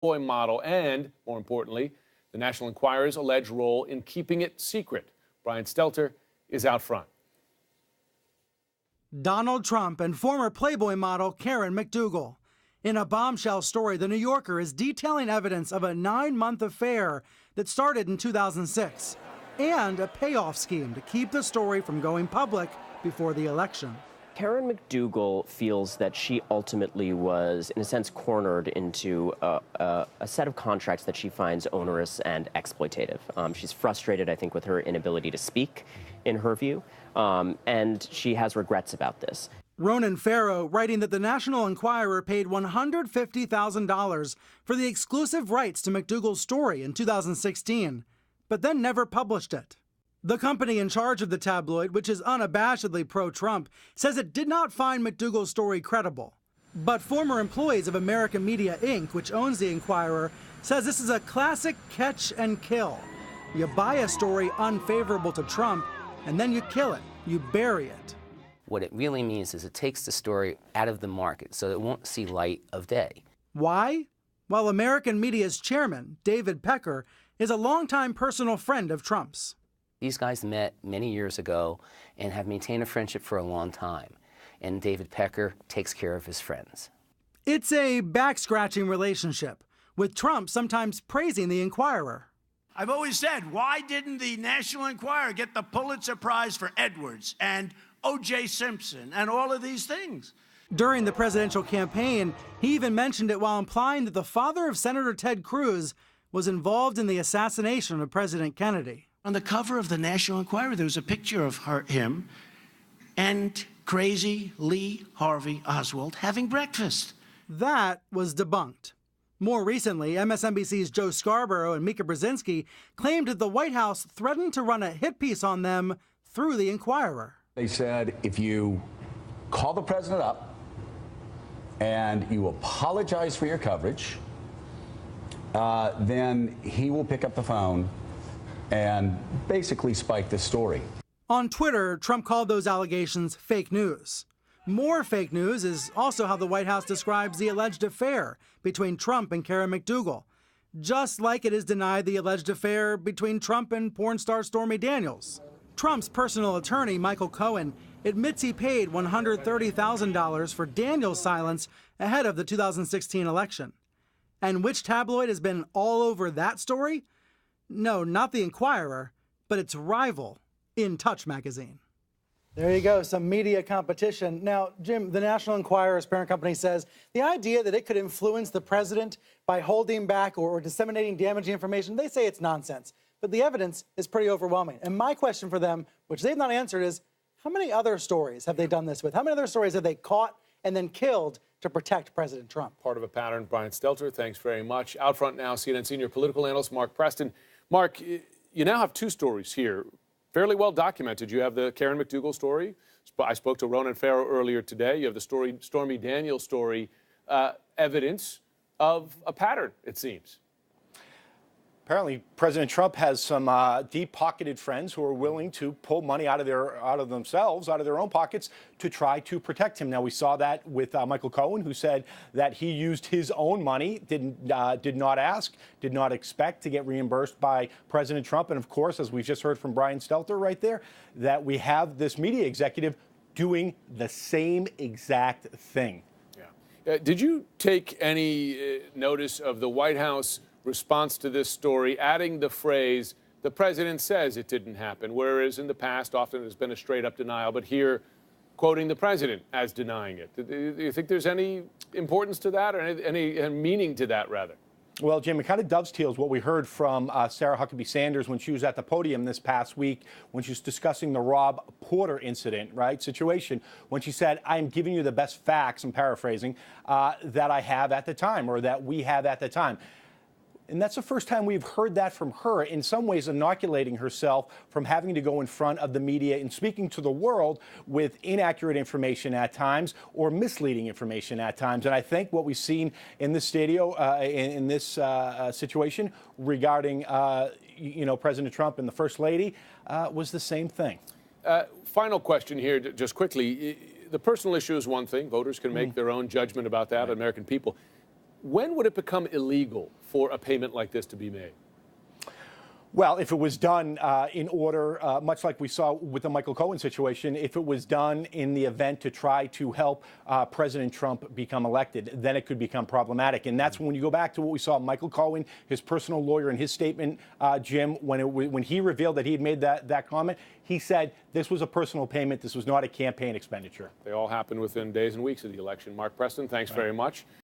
Playboy model and, more importantly, the National Enquirer's alleged role in keeping it secret. Brian Stelter is out front. Donald Trump and former Playboy model Karen McDougal. In a bombshell story, The New Yorker is detailing evidence of a 9-month affair that started in 2006 and a payoff scheme to keep the story from going public before the election. Karen McDougal feels that she ultimately was, in a sense, cornered into a set of contracts that she finds onerous and exploitative. She's frustrated, I think, with her inability to speak, in her view, and she has regrets about this. Ronan Farrow writing that the National Enquirer paid $150,000 for the exclusive rights to McDougal's story in 2016, but then never published it. The company in charge of the tabloid, which is unabashedly pro-Trump, says it did not find McDougal's story credible. But former employees of American Media, Inc., which owns the Enquirer, says this is a classic catch and kill. You buy a story unfavorable to Trump, and then you kill it. You bury it. What it really means is it takes the story out of the market so it won't see light of day. Why? Well, American Media's chairman, David Pecker, is a longtime personal friend of Trump's. These guys met many years ago and have maintained a friendship for a long time. And David Pecker takes care of his friends. It's a back-scratching relationship, with Trump sometimes praising the Enquirer. I've always said, why didn't the National Enquirer get the Pulitzer Prize for Edwards and O.J. Simpson and all of these things? During the presidential campaign, he even mentioned it while implying that the father of Senator Ted Cruz was involved in the assassination of President Kennedy. On the cover of the National Enquirer, there was a picture of him and crazy Lee Harvey Oswald having breakfast. That was debunked. More recently, MSNBC's Joe Scarborough and Mika Brzezinski claimed that the White House threatened to run a hit piece on them through the Enquirer. They said, if you call the president up and you apologize for your coverage, then he will pick up the phone and basically spike this story. On Twitter, Trump called those allegations fake news. More fake news is also how the White House describes the alleged affair between Trump and Karen McDougal, just like it has denied the alleged affair between Trump and porn star Stormy Daniels. Trump's personal attorney, Michael Cohen, admits he paid $130,000 for Daniels' silence ahead of the 2016 election. And which tabloid has been all over that story? No, not the Enquirer, but its rival, In Touch magazine. There you go, some media competition. Now, Jim, the National Enquirer's parent company says the idea that it could influence the president by holding back or disseminating damaging information, they say it's nonsense. But the evidence is pretty overwhelming. And my question for them, which they've not answered, is how many other stories have they done this with? How many other stories have they caught and then killed to protect President Trump? Part of a pattern. Brian Stelter, thanks very much. Out front now, CNN senior political analyst Mark Preston. Mark, you now have two stories here, fairly well documented. You have the Karen McDougal story. I spoke to Ronan Farrow earlier today. You have the Stormy Daniels story, evidence of a pattern, it seems. Apparently, President Trump has some deep-pocketed friends who are willing to pull money out of their own pockets, to try to protect him. Now, we saw that with Michael Cohen, who said that he used his own money, did not ask, did not expect to get reimbursed by President Trump. And of course, as we've just heard from Brian Stelter right there, that we have this media executive doing the same exact thing. Yeah. Did you take any notice of the White House response to this story, adding the phrase, the president says it didn't happen, whereas in the past often there's been a straight-up denial, but here quoting the president as denying it? Do you think there's any importance to that, or any meaning to that, rather? Well, Jim, it kind of dovetails what we heard from Sarah Huckabee Sanders when she was at the podium this past week when she was discussing the Rob Porter incident, situation, when she said, I'm giving you the best facts, I'm paraphrasing, that I have at the time, or that we have at the time. And that's the first time we've heard that from her, in some ways inoculating herself from having to go in front of the media and speaking to the world with inaccurate information at times or misleading information at times. And I think what we've seen in this situation regarding, President Trump and the First Lady was the same thing. Final question here, just quickly. The personal issue is one thing. Voters can make their own judgment about that, American people. When would it become illegal for a payment like this to be made? Well, if it was done in order, much like we saw with the Michael Cohen situation, if it was done in the event to try to help President Trump become elected, then it could become problematic. And that's when you go back to what we saw Michael Cohen, his personal lawyer, in his statement, Jim, when he revealed that he had made that comment, he said this was a personal payment. This was not a campaign expenditure. They all happened within days and weeks of the election. Mark Preston, thanks very much.